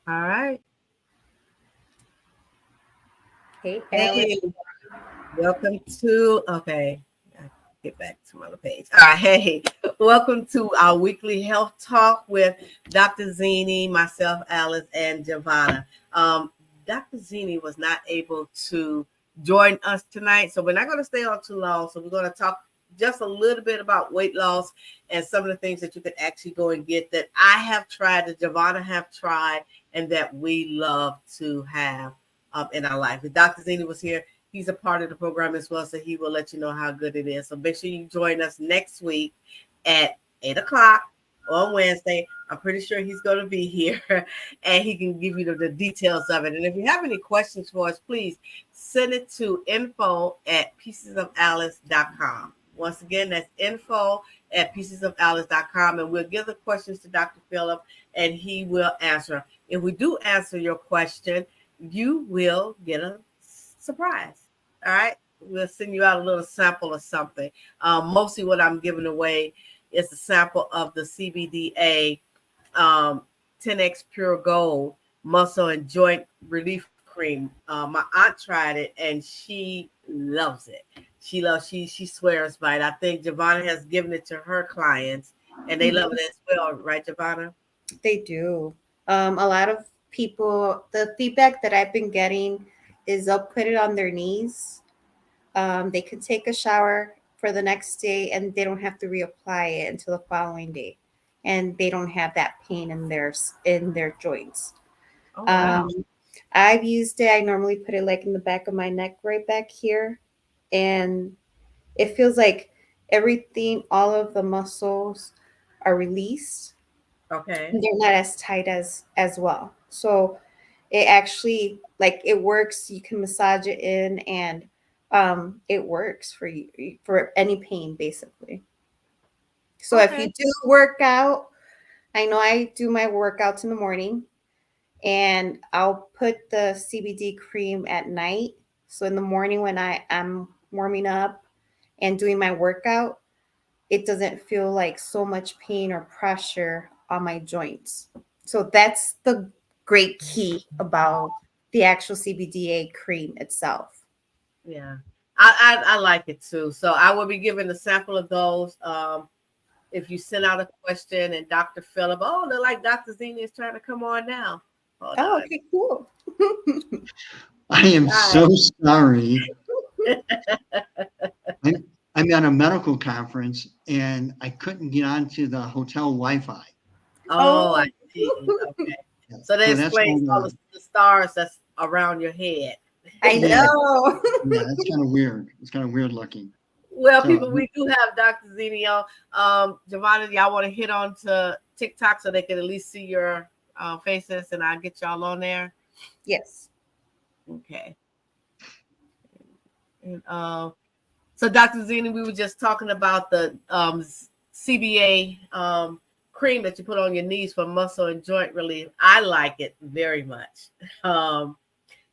All right. Hey, Alex. Hey, welcome to, okay, I get back to my other page. All right, hey, welcome to our weekly health talk with Dr. Zini, myself, Alice, and Giovanna. Dr. Zini was not able to join us tonight, so we're not going to stay on too long. So we're going to talk just a little bit about weight loss and some of the things that you can actually go and get that I have tried, that Giovanna have tried, and that we love to have in our life. If Dr. Zini was here, he's a part of the program as well, so he will let you know how good it is. So make sure you join us next week at 8 o'clock on Wednesday. I'm pretty sure he's going to be here and he can give you the details of it. And if you have any questions for us, please send it to info@piecesofalice.com. Once again, that's info@piecesofalice.com. And we'll give the questions to Dr. Phillip and he will answer. If we do answer your question, you will get a surprise. All right. We'll send you out a little sample of something. Mostly what I'm giving away is a sample of the CBDA 10X Pure Gold Muscle and Joint Relief Cream. My aunt tried it and she loves it. She swears by it. I think Giovanna has given it to her clients and they love it as well, right, Giovanna? They do. A lot of people, the feedback that I've been getting is they'll put it on their knees. They can take a shower for the next day and they don't have to reapply it until the following day. And they don't have that pain in their joints. Oh wow. Um, I've used it. I normally put it like in the back of my neck, right back here, and it feels like everything, all of the muscles are released Okay. and they're not as tight as well. So it actually like it works. You can massage it in, and it works for you for any pain basically. So if you Okay. do work out, I know I do my workouts in the morning, and I'll put the CBD cream at night. So in the morning when I am warming up and doing my workout, it doesn't feel like so much pain or pressure on my joints. So that's the great key about the actual CBDA cream itself. Yeah. I like it too. So I will be giving a sample of those. If you send out a question and Dr. Phillip, oh, they're like Dr. Zena is trying to come on now. Hold Oh, on. okay, cool. I am Hi. so sorry. I'm, I'm at a medical conference and I couldn't get onto the hotel Wi-Fi. Oh, I Oh, see. Okay. Yeah. So that So that's explains going all on. the stars that's around your head. I Yeah, know. yeah, that's kind of weird. It's kind of weird looking. Well, So people, we do have Dr. Zena on. Giovanna, y'all want to hit on to TikTok so they can at least see your faces and I'll get y'all on there. Yes. Okay. And so, Dr. Zena, we were just talking about the CBA cream that you put on your knees for muscle and joint relief. I like it very much. Um,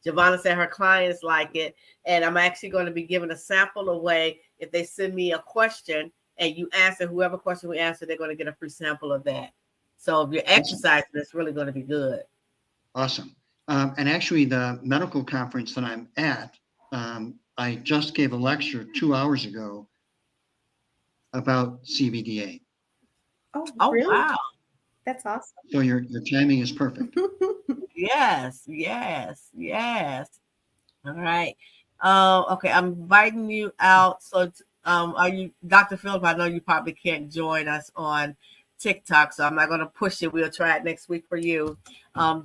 Giovanna said her clients like it, and I'm actually going to be giving a sample away. If they send me a question and you answer whoever question we answer, they're going to get a free sample of that. So if you're awesome, exercising, it's really going to be good. awesome. And actually, the medical conference that I'm at, I just gave a lecture 2 hours ago about CBDA. Oh, Oh really? wow! That's awesome. So your timing is perfect. Yes, yes, yes. All right. Okay, I'm inviting you out. So, are you, Dr. Philip? I know you probably can't join us on TikTok, so I'm not going to push it. We'll try it next week for you.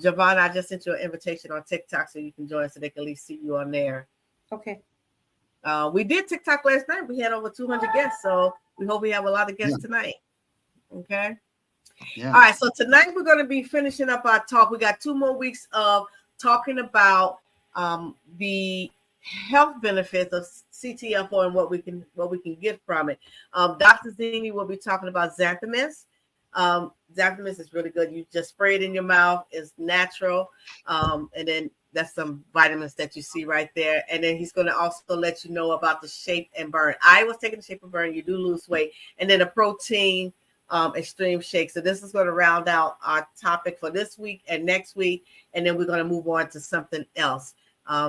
Giovanna, I just sent you an invitation on TikTok so you can join, so they can at least see you on there. Okay. We did TikTok last night. We had over 200 guests, so we hope we have a lot of Yeah, guests tonight. Okay. yeah. All right. So tonight we're going to be finishing up our talk. We got 2 more weeks of talking about the health benefits of CTFO and what we can get from it. Dr. Zini will be talking about Xanthamus. Xanthamus is really good. You just spray it in your mouth. It's natural, and then that's some vitamins that you see right there. And then he's going to also let you know about the shape and burn. I was taking the shape and burn. You do lose weight, and then a protein extreme shake. So this is going to round out our topic for this week and next week, and then we're going to move on to something else.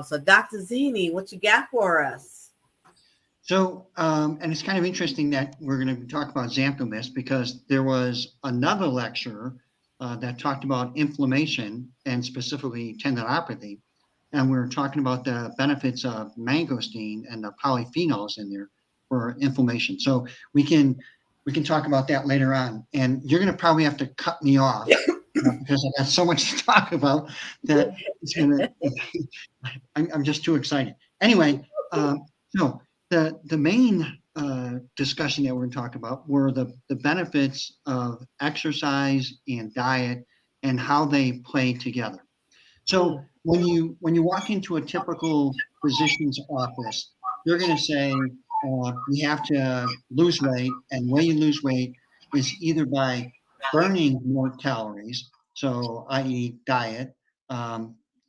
So Dr. Zini, what you got for us? So, and it's kind of interesting that we're going to talk about xanthomyst, because there was another lecture that talked about inflammation and specifically tendinopathy. And we were talking about the benefits of mangosteen and the polyphenols in there for inflammation. So we can talk about that later on. And you're going to probably have to cut me off because I got so much to talk about that it's gonna. I'm just too excited. Anyway, so the main discussion that we're going to talk about were the benefits of exercise and diet and how they play together. So when you walk into a typical physician's office, they're going to say you have to lose weight, and the way you lose weight is either by burning more calories, so i.e. diet,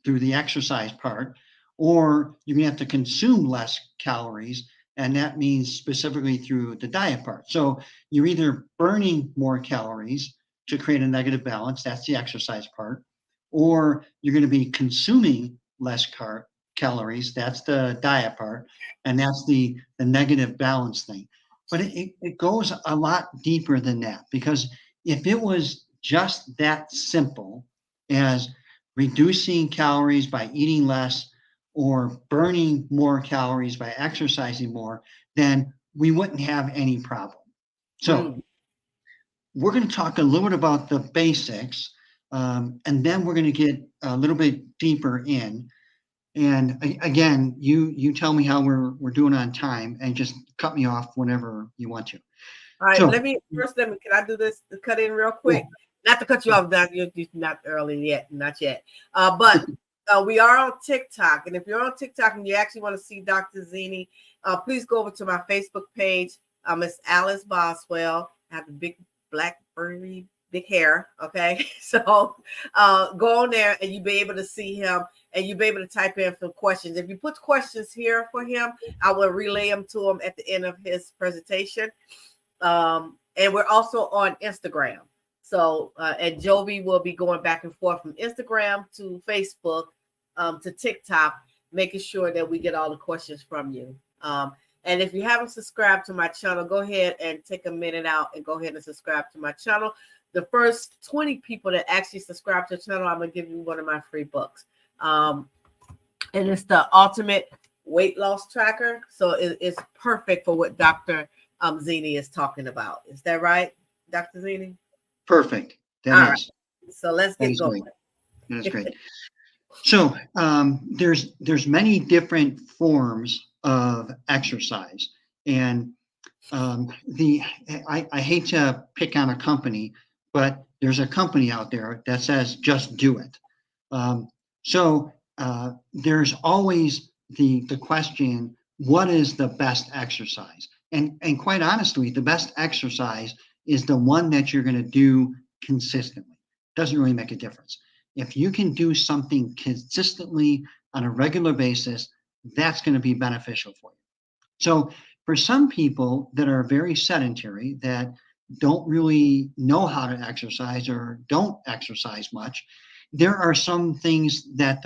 through the exercise part, or you're going to have to consume less calories, and that means specifically through the diet part. So you're either burning more calories to create a negative balance, that's the exercise part, or you're going to be consuming less calories, that's the diet part, and that's the negative balance thing. But it goes a lot deeper than that, because if it was just that simple as reducing calories by eating less or burning more calories by exercising more, then we wouldn't have any problem. So we're going to talk a little bit about the basics, and then we're going to get a little bit deeper in. And again, you tell me how we're doing on time, and just cut me off whenever you want to. All right, So, can I do this to cut in real quick? Not to cut you off, you're not early yet, not yet. But we are on TikTok, and if you're on TikTok and you actually want to see Dr. Zini, please go over to my Facebook page. It's Alice Boswell. I have the big black furry big hair. Okay, so go on there and you'll be able to see him, and you'll be able to type in some questions. If you put questions here for him, I will relay them to him at the end of his presentation. And we're also on Instagram. So, and Jovi will be going back and forth from Instagram to Facebook to TikTok, making sure that we get all the questions from you. And if you haven't subscribed to my channel, go ahead and take a minute out and go ahead and subscribe to my channel. The first 20 people that actually subscribe to the channel, I'm going to give you one of my free books. And it's the Ultimate Weight Loss Tracker. So it's perfect for what Dr. Zini is talking about. Is that right, Dr. Zini? Perfect. That All is. Right. So let's get going. Great. That's great. So there's many different forms of exercise, and I hate to pick on a company, but there's a company out there that says just do it. So there's always the question, what is the best exercise? And quite honestly, the best exercise is the one that you're going to do consistently. Doesn't really make a difference. If you can do something consistently on a regular basis, that's going to be beneficial for you. So for some people that are very sedentary, that don't really know how to exercise or don't exercise much, there are some things that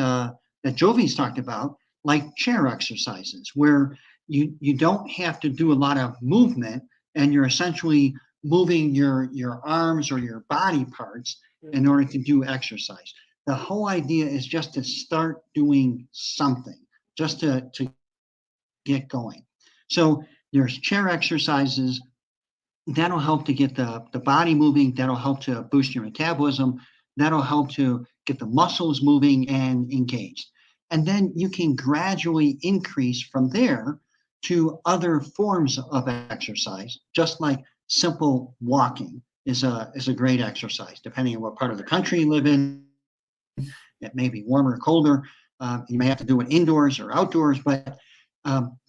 Jovi's talked about, like chair exercises, where you don't have to do a lot of movement, and you're essentially moving your arms or your body parts in order to do exercise. The whole idea is just to start doing something, just to get going. So there's chair exercises that'll help to get the body moving, that'll help to boost your metabolism, that'll help to get the muscles moving and engaged. And then you can gradually increase from there to other forms of exercise, just like simple walking is a great exercise, depending on what part of the country you live in. It may be warmer or colder. You may have to do it indoors or outdoors, but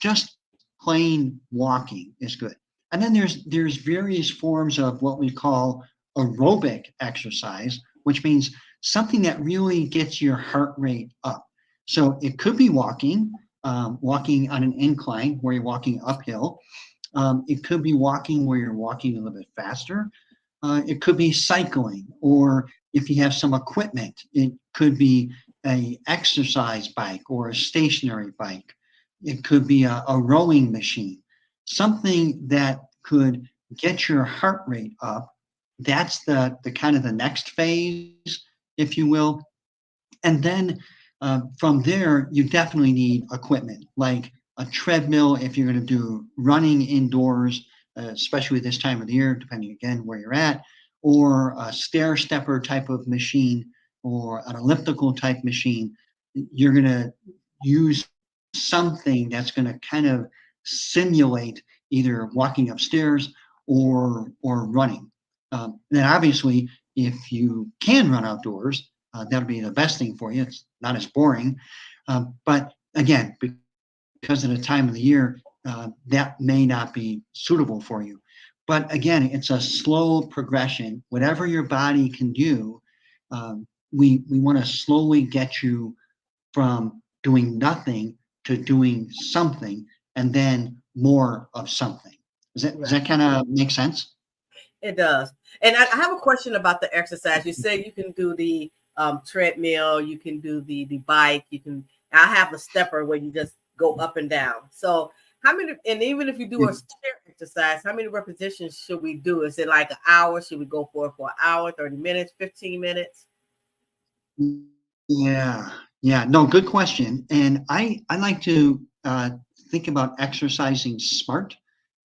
just plain walking is good. And then there's various forms of what we call aerobic exercise, which means something that really gets your heart rate up. So it could be walking on an incline where you're walking uphill. It could be walking where you're walking a little bit faster. It could be cycling, or if you have some equipment, it could be a exercise bike or a stationary bike. It could be a rowing machine, something that could get your heart rate up. That's the kind of the next phase, if you will. And then from there, you definitely need equipment like a treadmill if you're going to do running indoors, especially this time of the year, depending again where you're at, or a stair stepper type of machine or an elliptical type machine. You're going to use something that's going to kind of simulate either walking upstairs or running. Then obviously, if you can run outdoors, that'll be the best thing for you. It's not as boring. But again, because of the time of the year, that may not be suitable for you. But again, it's a slow progression. Whatever your body can do, we want to slowly get you from doing nothing to doing something and then more of something. Does that kind of make sense? It does. And I have a question about the exercise. You said you can do the treadmill, you can do the bike, you can. I have a stepper where you just go up and down. So how many? And even if you do a stair exercise, how many repetitions should we do? Is it like an hour? Should we go for an hour, 30 minutes, 15 minutes? Yeah, yeah. No, good question. And I like to think about exercising smart.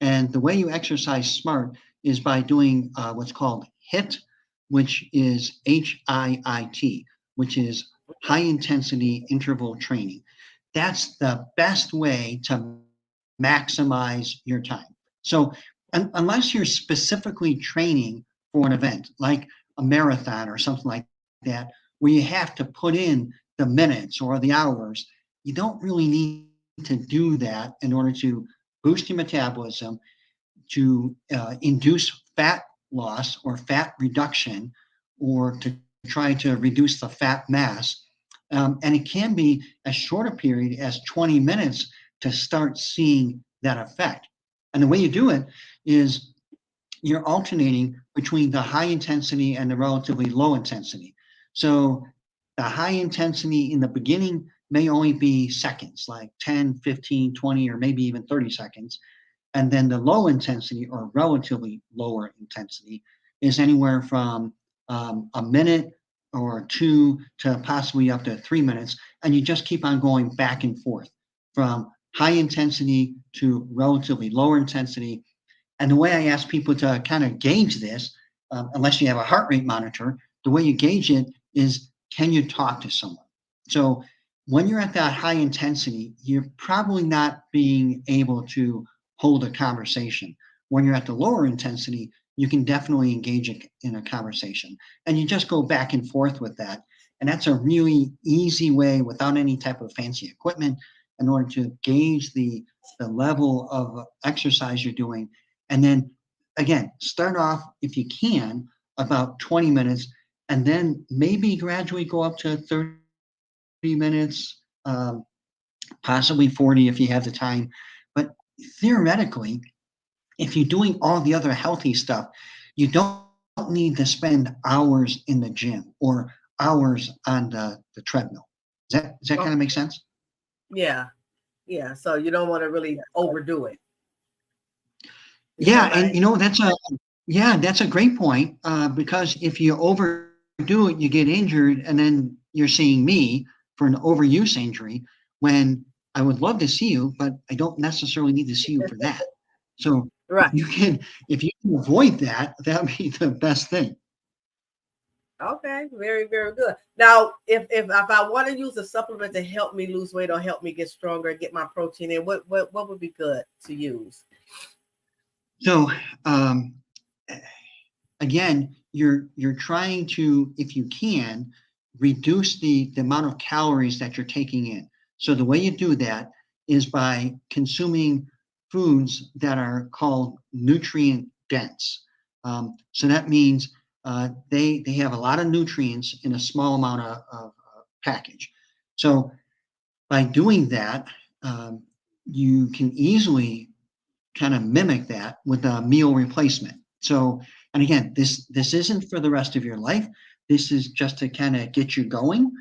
And the way you exercise smart is by doing what's called HIIT, which is HIIT, which is high intensity interval training. That's the best way to maximize your time. So, unless you're specifically training for an event like a marathon or something like that, where you have to put in the minutes or the hours, you don't really need to do that in order to boost your metabolism, to induce fat loss or fat reduction, or to try to reduce the fat mass. And it can be as short a period as 20 minutes to start seeing that effect. And the way you do it is you're alternating between the high intensity and the relatively low intensity. So the high intensity in the beginning may only be seconds, like 10, 15, 20, or maybe even 30 seconds. And then the low intensity or relatively lower intensity is anywhere from a minute or two to possibly up to 3 minutes. And you just keep on going back and forth from high intensity to relatively lower intensity. And the way I ask people to kind of gauge this, unless you have a heart rate monitor, the way you gauge it is, can you talk to someone? So when you're at that high intensity, you're probably not being able to hold a conversation. When you're at the lower intensity, you can definitely engage in a conversation. And you just go back and forth with that. And that's a really easy way, without any type of fancy equipment, in order to gauge the level of exercise you're doing. And then again, start off, if you can, about 20 minutes, and then maybe gradually go up to 30 minutes, possibly 40 if you have the time. But theoretically, if you're doing all the other healthy stuff, you don't need to spend hours in the gym or hours on the treadmill. Does that kind of make sense? Yeah. Yeah. So you don't want to really overdo it. Is Yeah, that and right? that's a great point, because if you overdo it, you get injured, and then you're seeing me for an overuse injury when I would love to see you, but I don't necessarily need to see you for that. So Right. if you can avoid that, that would be the best thing. Okay, very, very good. Now, if I want to use a supplement to help me lose weight or help me get stronger, get my protein in, what would be good to use? So again, you're trying to, if you can, reduce the amount of calories that you're taking in. So the way you do that is by consuming foods that are called nutrient dense. So that means they have a lot of nutrients in a small amount of package. So by doing that, you can easily kind of mimic that with a meal replacement. So And again, this isn't for the rest of your life. This is just to kind of get you going,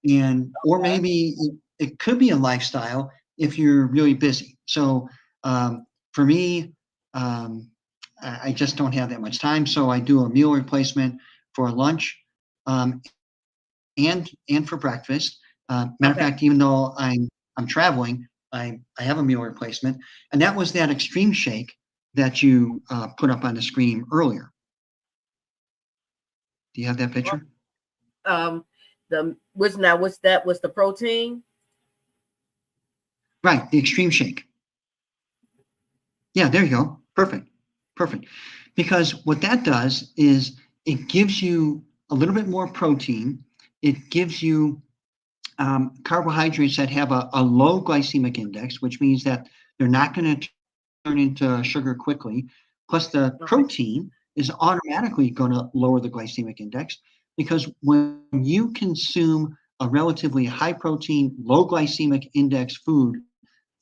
and or maybe it could be a lifestyle if you're really busy. So for me, I just don't have that much time, so I do a meal replacement for lunch, um, and for breakfast. Matter of Okay. fact, even though I'm traveling, I have a meal replacement, and that was that extreme shake that you put up on the screen earlier. Do you have that picture? What's that? What's the protein? Right, the extreme shake. Yeah, there you go. Perfect. Perfect. Because what that does is it gives you a little bit more protein. It gives you carbohydrates that have a low glycemic index, which means that they're not going to turn into sugar quickly. Plus, the Okay. protein is automatically going to lower the glycemic index because when you consume a relatively high protein, low glycemic index food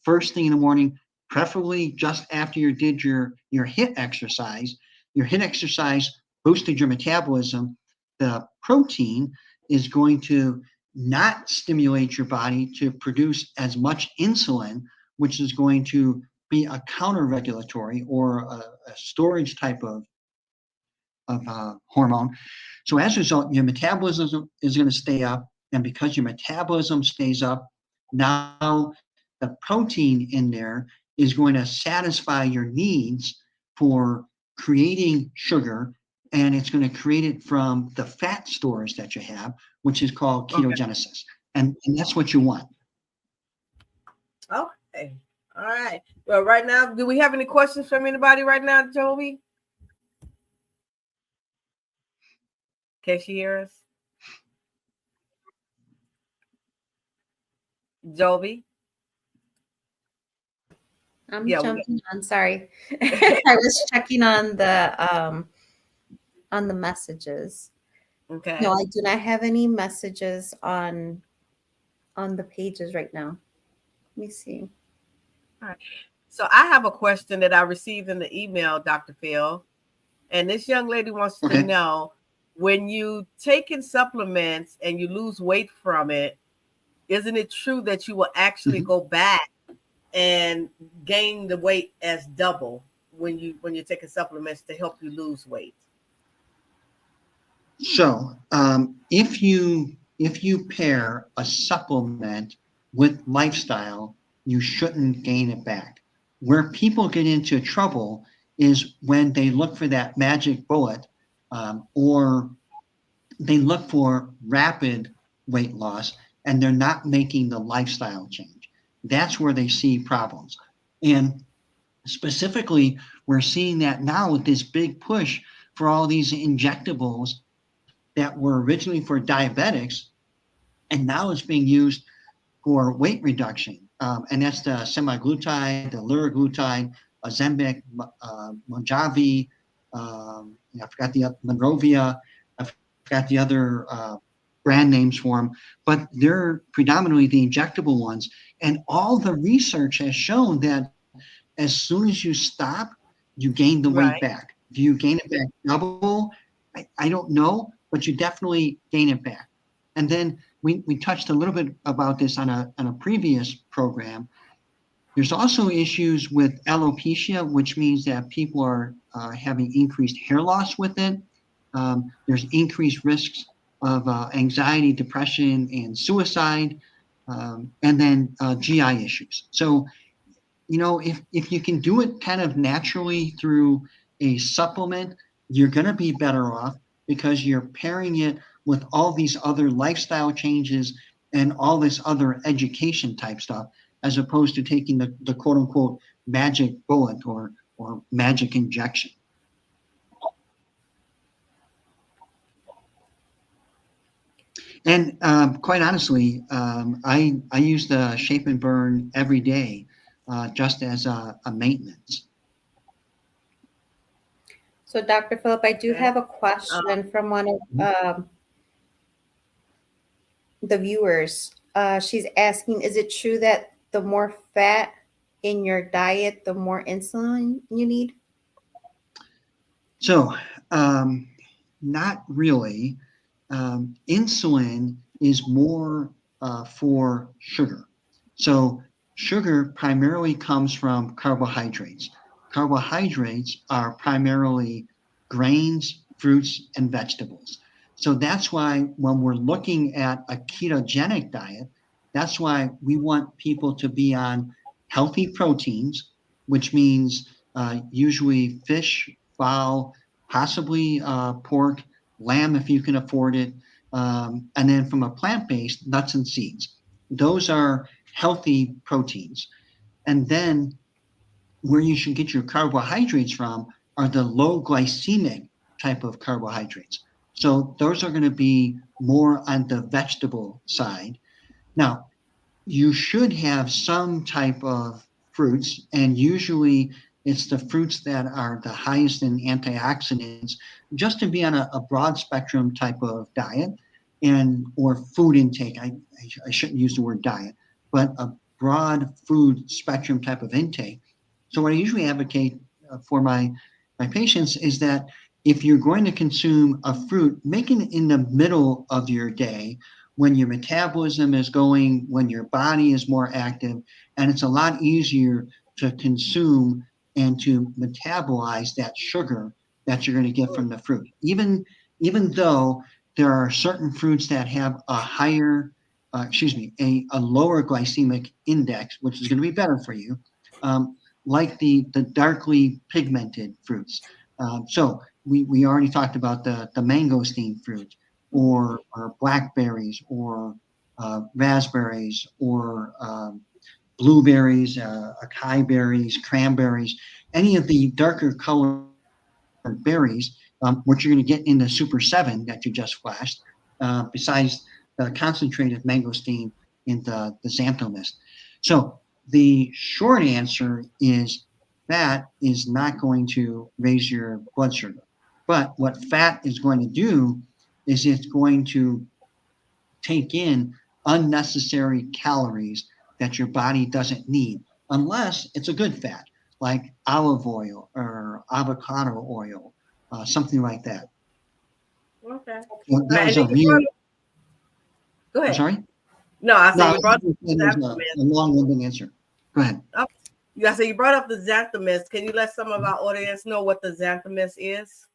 first thing in the morning, preferably just after you did your HIIT exercise. Your HIIT exercise boosted your metabolism. The protein is going to not stimulate your body to produce as much insulin, which is going to be a counter-regulatory or a storage type of hormone. So as a result, your metabolism is going to stay up, and because your metabolism stays up, now the protein in there is going to satisfy your needs for creating sugar, and it's going to create it from the fat stores that you have, which is called Okay. ketogenesis. And that's what you want. Okay. All right. Well, right now, do we have any questions from anybody right now, Jovi? Can she hear us? Jovi? I'm Yeah, jumping on. Sorry, I was checking on the messages. okay. No, I do not have any messages on the pages right now. Let me see. All right. So I have a question that I received in the email, Dr. Phil. And this young lady wants to Okay. know, when you taking supplements and you lose weight from it, isn't it true that you will actually go back and gain the weight as double when you're taking supplements to help you lose weight? So if you pair a supplement with lifestyle, you shouldn't gain it back. Where people get into trouble is when they look for that magic bullet, or they look for rapid weight loss and they're not making the lifestyle change. That's where they see problems. And specifically, we're seeing that now with this big push for all these injectables that were originally for diabetics, and now it's being used for weight reduction. And that's the semaglutide, the liraglutide, Ozempic, Mojave, I forgot the Monrovia, I forgot the other brand names for them, but they're predominantly the injectable ones. And all the research has shown that as soon as you stop, you gain the weight Right. back. Do you gain it back double? I don't know, but you definitely gain it back. And then we touched a little bit about this on a previous program. There's also issues with alopecia, which means that people are having increased hair loss with it. There's increased risks of anxiety, depression, and suicide, and then GI issues. So, if you can do it kind of naturally through a supplement, you're going to be better off because you're pairing it with all these other lifestyle changes and all this other education type stuff, as opposed to taking the quote unquote magic bullet or magic injection. And quite honestly, I use the Shape and Burn every day, just as a maintenance. So, Dr. Philip, I do Okay. have a question from one of the viewers. She's asking, is it true that the more fat in your diet, the more insulin you need? So Um, Not really. Insulin is more for sugar. So sugar primarily comes from carbohydrates. Carbohydrates are primarily grains, fruits, and vegetables. So that's why when we're looking at a ketogenic diet, that's why we want people to be on healthy proteins, which means usually fish, fowl, possibly pork, lamb if you can afford it, and then from a plant-based, nuts and seeds. Those are healthy proteins. And then where you should get your carbohydrates from are the low glycemic type of carbohydrates. So those are going to be more on the vegetable side. Now, you should have some type of fruits, and usually it's the fruits that are the highest in antioxidants, just to be on a broad spectrum type of diet and or food intake. I shouldn't use the word diet, but a broad food spectrum type of intake. So what I usually advocate for my patients is that if you're going to consume a fruit, make it in the middle of your day when your metabolism is going, when your body is more active, and it's a lot easier to consume and to metabolize that sugar that you're going to get from the fruit. Even though there are certain fruits that have a higher, a lower glycemic index, which is going to be better for you, like the darkly pigmented fruits. So we already talked about the mangosteen fruit or blackberries or raspberries or blueberries, acai berries, cranberries, any of the darker colored berries, which you're going to get in the Super 7 that you just flashed, besides the concentrated mangosteen in the xanthomist. So the short answer is fat is not going to raise your blood sugar. But what fat is going to do is it's going to take in unnecessary calories that your body doesn't need, unless it's a good fat, like olive oil or avocado oil, something like that. Okay. So And those then are really, go I'm ahead. sorry? No, I No, said you brought up it the was a Xanthomist. long-winded answer. Go ahead. I said you brought up the Xanthomist. Can you let some of our audience know what the Xanthomist is?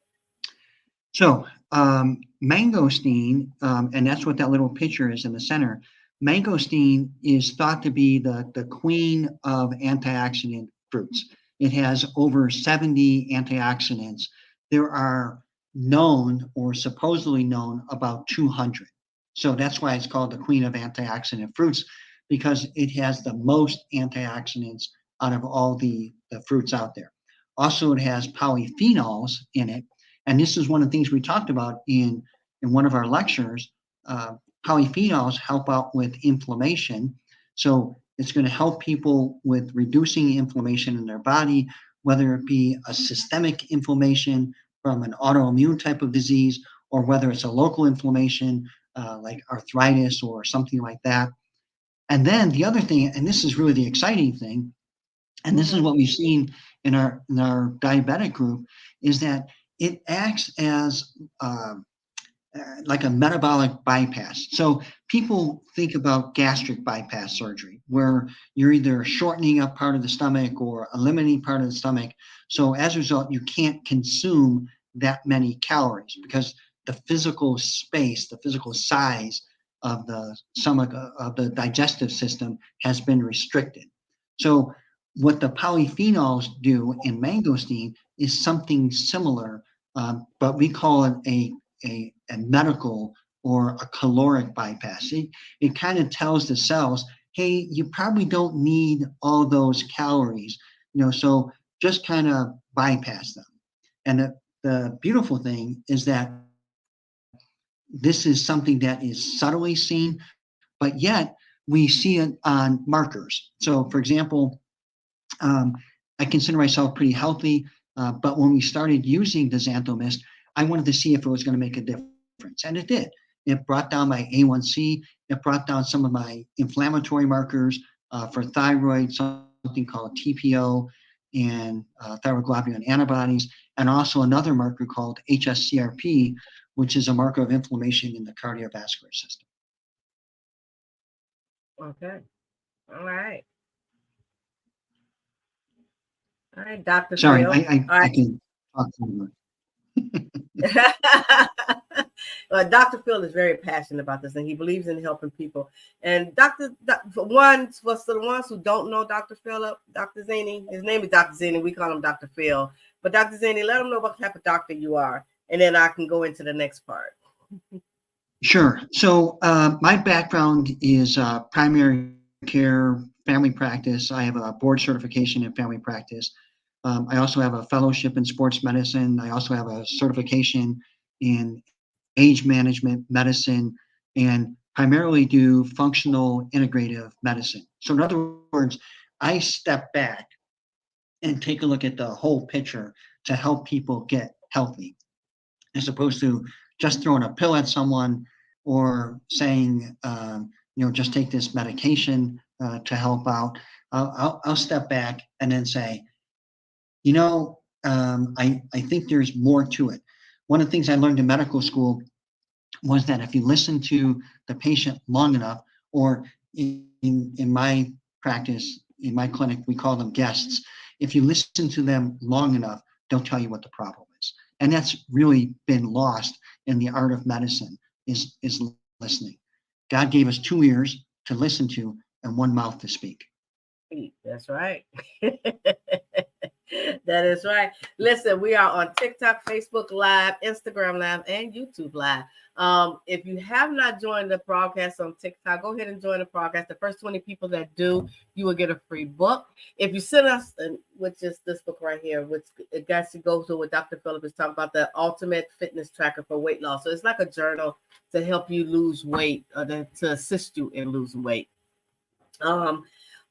So, mangosteen, and that's what that little picture is in the center. Mangosteen is thought to be the queen of antioxidant fruits. It has over 70 antioxidants. There are known or supposedly known about 200. So that's why it's called the queen of antioxidant fruits, because it has the most antioxidants out of all the fruits out there. Also, it has polyphenols in it, and this is one of the things we talked about in one of our lectures. Polyphenols help out with inflammation. So it's going to help people with reducing inflammation in their body, whether it be a systemic inflammation from an autoimmune type of disease, or whether it's a local inflammation like arthritis or something like that. And then the other thing, and this is really the exciting thing, and this is what we've seen in our diabetic group, is that it acts as like a metabolic bypass. So people think about gastric bypass surgery, where you're either shortening up part of the stomach or eliminating part of the stomach. So as a result, you can't consume that many calories because the physical space, the physical size of the stomach, of the digestive system has been restricted. So what the polyphenols do in mangosteen is something similar, but we call it a medical or a caloric bypass. It kind of tells the cells, hey, you probably don't need all those calories, so just kind of bypass them. And the beautiful thing is that this is something that is subtly seen, but yet we see it on markers. So, for example, I consider myself pretty healthy, but when we started using the Xanthomist, I wanted to see if it was going to make a difference, and it did. It brought down my A1C. It brought down some of my inflammatory markers for thyroid, something called TPO. and thyroglobulin antibodies, and also another marker called HSCRP, which is a marker of inflammation in the cardiovascular system. Okay. All right. All right, Dr. Sorry, Phil. I All right. can talk more. Well, Dr. Phil is very passionate about this, and he believes in helping people. And for the ones who don't know Dr. Philip, Dr. Zini, his name is Dr. Zini. We call him Dr. Phil. But Dr. Zini, let them know what type of doctor you are, and then I can go into the next part. Sure. So my background is primary care, family practice. I have a board certification in family practice. I also have a fellowship in sports medicine. I also have a certification in age management medicine, and primarily do functional integrative medicine. So in other words, I step back and take a look at the whole picture to help people get healthy, as opposed to just throwing a pill at someone or saying, just take this medication to help out. I'll step back and then say, I think there's more to it. One of the things I learned in medical school was that if you listen to the patient long enough, or in my practice, in my clinic, we call them guests. If you listen to them long enough, they'll tell you what the problem is. And that's really been lost in the art of medicine, is listening. God gave us 2 ears to listen to and 1 mouth to speak. That's right. That is right. Listen, we are on TikTok, Facebook Live, Instagram Live, and YouTube Live. If you have not joined the broadcast on TikTok, go ahead and join the broadcast. The first 20 people that do, you will get a free book. If you send us, which is this book right here, which it got to go to what Dr. Philip is talking about, the Ultimate Fitness Tracker for Weight Loss. So it's like a journal to help you lose weight, or to assist you in losing weight.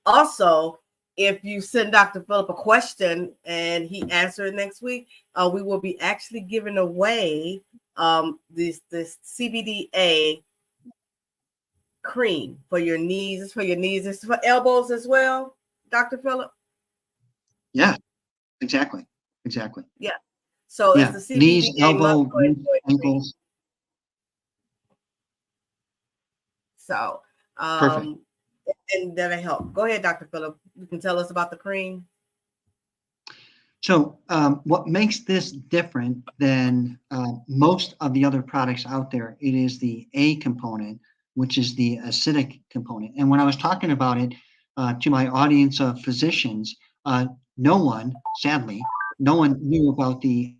Also, if you send Dr. Philip a question and he answers it next week, we will be actually giving away this CBDA cream for your knees. It's for your knees. It's for elbows as well, Dr. Philip. Yeah, exactly. Yeah. So yeah, it's the CBDA knees, elbow, ankles. So Perfect. and that'll help. Go ahead, Dr. Philip. You can tell us about the cream. So what makes this different than most of the other products out there, it is the A component, which is the acidic component. And when I was talking about it to my audience of physicians, sadly, no one knew about the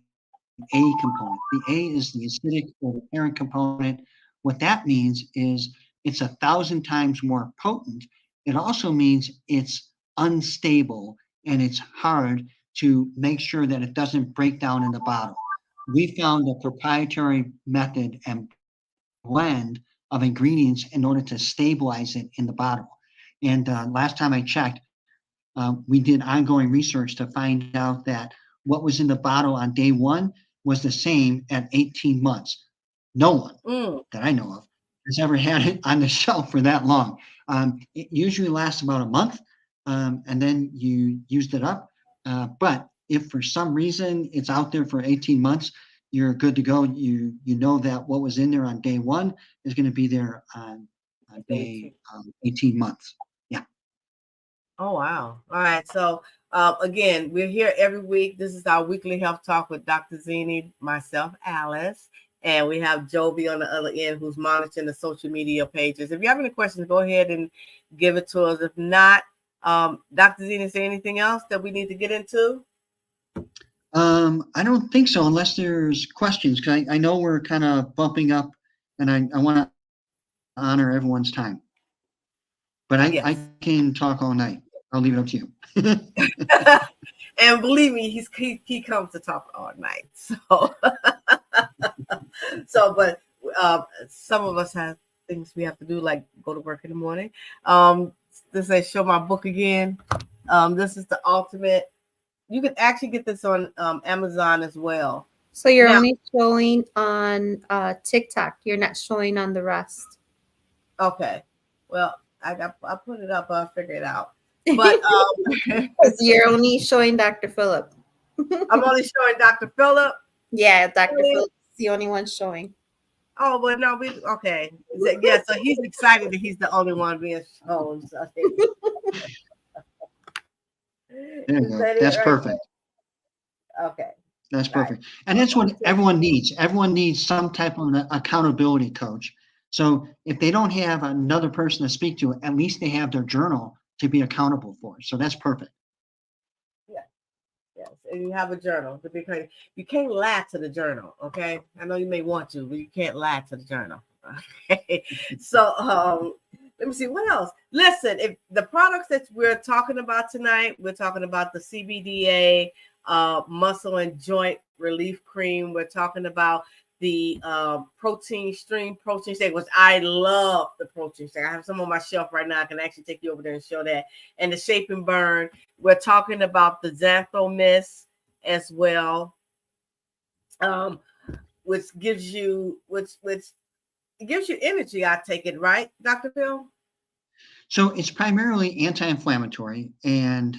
A component. The A is the acidic or the parent component. What that means is it's 1,000 times more potent. It also means it's unstable and it's hard to make sure that it doesn't break down in the bottle. We found a proprietary method and blend of ingredients in order to stabilize it in the bottle. And last time I checked, we did ongoing research to find out that what was in the bottle on day 1 was the same at 18 months. No one that I know of has ever had it on the shelf for that long. It usually lasts about a month, and then you used it up. But if for some reason it's out there for 18 months, you're good to go. You know that what was in there on day 1 is going to be there on day 18 months. Yeah. Oh, wow. All right. So again, we're here every week. This is our weekly health talk with Dr. Zini, myself, Alice, and we have Joby on the other end who's monitoring the social media pages. If you have any questions, go ahead and give it to us. If not, Dr. Zini, is there anything else that we need to get into? I don't think so, unless there's questions, because I know we're kind of bumping up, and I want to honor everyone's time. But I can talk all night. I'll leave it up to you. And believe me, he comes to talk all night. But some of us have things we have to do, like go to work in the morning. This is show my book again. This is the ultimate. You can actually get this on Amazon as well. So you're only showing on TikTok. You're not showing on the rest. Okay. Well, I put it up. I'll figure it out. But Because you're only showing Dr. Phillip. I'm only showing Dr. Phillip. Yeah, Dr. Really? Phillip's the only one showing. Oh, but no, okay. Yeah, so he's excited that he's the only one being shown. So There you is go. that it That's right perfect. there? Okay. That's Right. perfect. And that's what everyone needs. Everyone needs some type of an accountability coach. So if they don't have another person to speak to, at least they have their journal to be accountable for. So that's perfect. Yes, and you have a journal to be crazy. You can't lie to the journal, okay? I know you may want to, but you can't lie to the journal. Okay. So let me see what else. Listen, if the products that we're talking about tonight, we're talking about the CBDA muscle and joint relief cream. We're talking about the protein shake, which I love the protein shake. I have some on my shelf right now. I can actually take you over there and show that. And the shape and burn. We're talking about the Xantho Mist as well, which gives you energy. I take it, right, Dr. Phil? So it's primarily anti-inflammatory, and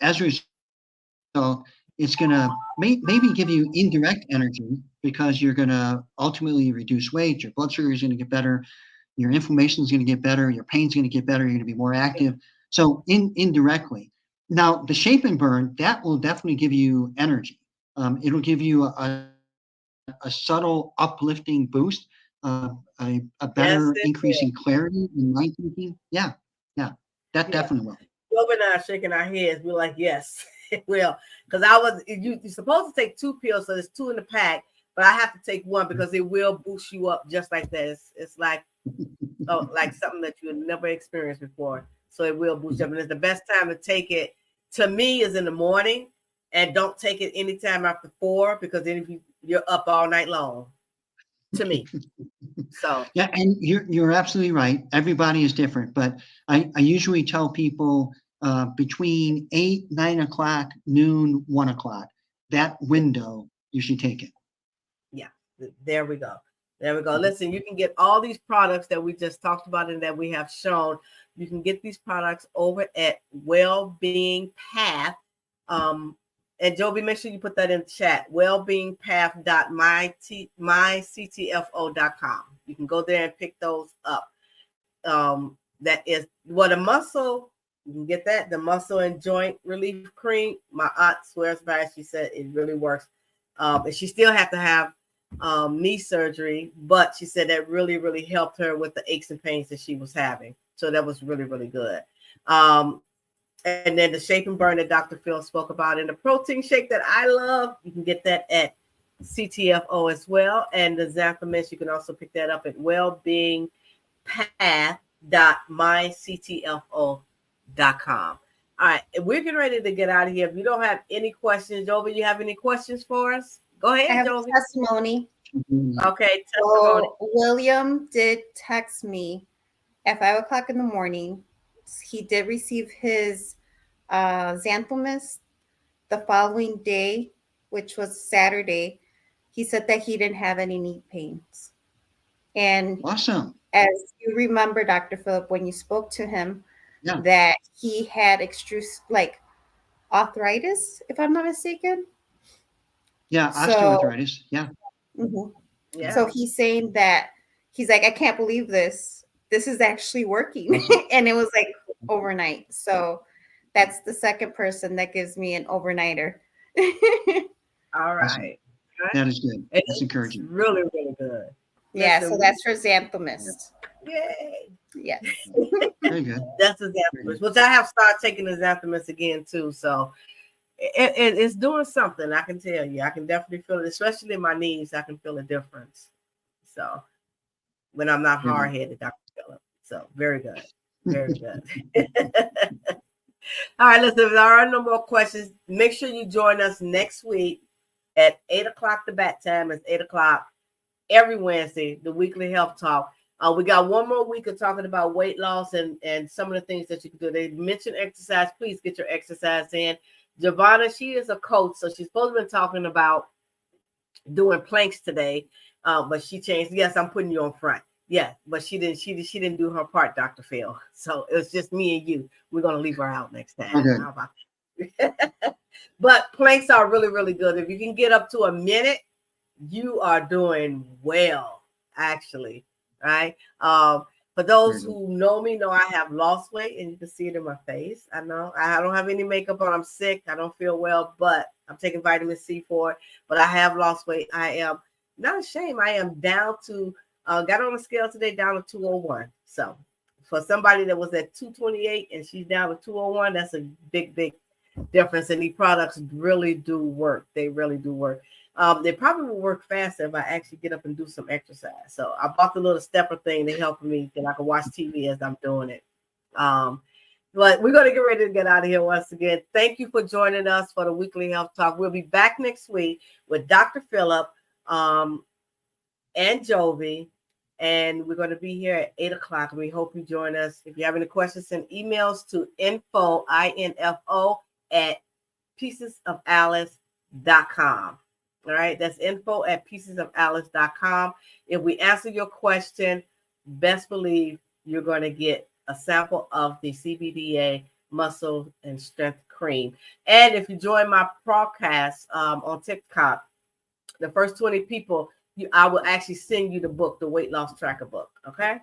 as a result, it's going to maybe give you indirect energy because you're going to ultimately reduce weight. Your blood sugar is going to get better. Your inflammation is going to get better. Your pain's going to get better. You're going to be more active. So indirectly. Now, the shape and burn, that will definitely give you energy. It'll give you a subtle uplifting boost, a better increase in clarity in mind thinking. Yeah, that definitely will. Job and I are shaking our heads. We're like, yes, it will. Because you're supposed to take 2 pills, so there's 2 in the pack, but I have to take 1 because it will boost you up just like that. It's like something that you had never experienced before. So it will boost you up. And it's the best time to take it, to me, is in the morning. And don't take it anytime after 4 because then you're up all night long. To me. So yeah, and you're absolutely right. Everybody is different, but I usually tell people between 8, 9 o'clock, noon, 1 o'clock, that window you should take it. Yeah, there we go. There we go. Listen, you can get all these products that we just talked about and that we have shown. You can get these products over at Wellbeing Path. And Joby, make sure you put that in the chat. Wellbeingpath.myctfo.com. You can go there and pick those up. That is what a muscle. You can get that. The muscle and joint relief cream. My aunt swears by it. She said it really works. And she still had to have knee surgery, but she said that really, really helped her with the aches and pains that she was having. So that was really, really good. And then the shape and burn that Dr. Phil spoke about, and the protein shake that I love, you can get that at CTFO as well. And the Xantho Mist, you can also pick that up at wellbeingpath.myctfo.com. All right, we're getting ready to get out of here. If you don't have any questions, Jovi, you have any questions for us? Go ahead, I have Jovi. a testimony. Okay, testimony. So William did text me at 5 o'clock in the morning. He did receive his Xantho Mist the following day, which was Saturday. He said that he didn't have any knee pains. And awesome. As you remember, Dr. Phillip, when you spoke to him, that he had arthritis, if I'm not mistaken. Yeah, osteoarthritis. Yeah. Mm-hmm. Yeah. So he's saying that he's like, I can't believe this. This is actually working. And it was like overnight. So that's the second person that gives me an overnighter. All right. That is good. That's encouraging. Really, really good. Yeah, so that's for Xantho Mist. Yay. Yes. Very good. That's the Xantho Mist, which I have started taking the Xantho Mist again too. So it's doing something. I can tell you. I can definitely feel it, especially in my knees. I can feel a difference. So when I'm not hard-headed, Dr. Phillip. So very good. Very good. All right, listen, if there are no more questions, make sure you join us next week at 8 o'clock. The bat time is 8 o'clock every Wednesday, the weekly health talk. We got one more week of talking about weight loss and some of the things that you can do. They mentioned exercise. Please get your exercise in. Giovanna, she is a coach, so she's supposed to be talking about doing planks today, but she changed. Yes, I'm putting you on front. Yeah, but she didn't do her part, Dr. Phil. So it was just me and you. We're gonna leave her out next time. Okay. How about that? But planks are really, really good. If you can get up to a minute, you are doing well, actually. Right. For those who know me, know I have lost weight, and you can see it in my face. I know I don't have any makeup on. I'm sick. I don't feel well, but I'm taking vitamin C for it. But I have lost weight. I am not ashamed. I am down to got on the scale today, down to 201. So for somebody that was at 228 and she's down to 201, that's a big, big difference. And these products really do work. They really do work. They probably will work faster if I actually get up and do some exercise. So I bought the little stepper thing to help me that I can watch TV as I'm doing it. But we're going to get ready to get out of here once again. Thank you for joining us for the weekly health talk. We'll be back next week with Dr. Phillip and Jovi. And we're going to be here at 8 o'clock. And we hope you join us. If you have any questions, send emails to info, I-N-F-O, at piecesofalice.com. All right, that's info at piecesofalice.com. If we answer your question, best believe you're going to get a sample of the CBDA Muscle and Strength Cream. And if you join my podcast on TikTok, the first 20 people, I will actually send you the book, the Weight Loss Tracker book. Okay.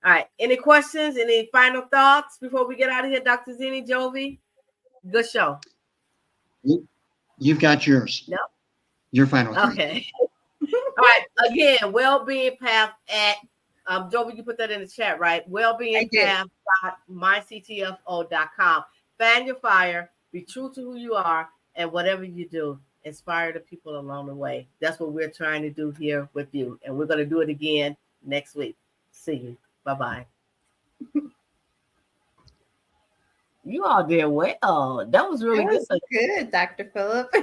All right. Any questions? Any final thoughts before we get out of here, Dr. Zini, Jovi? Good show. You've got yours. No. Your final thing. Okay. All right. Again, Wellbeing Path at Jovi, you put that in the chat, right? Wellbeingpath.myctfo.com. Fan your fire. Be true to who you are, and whatever you do, inspire the people along the way. That's what we're trying to do here with you, and we're going to do it again next week. See you. Bye-bye. You all did well. That was really That was good. good, Dr. Phillip.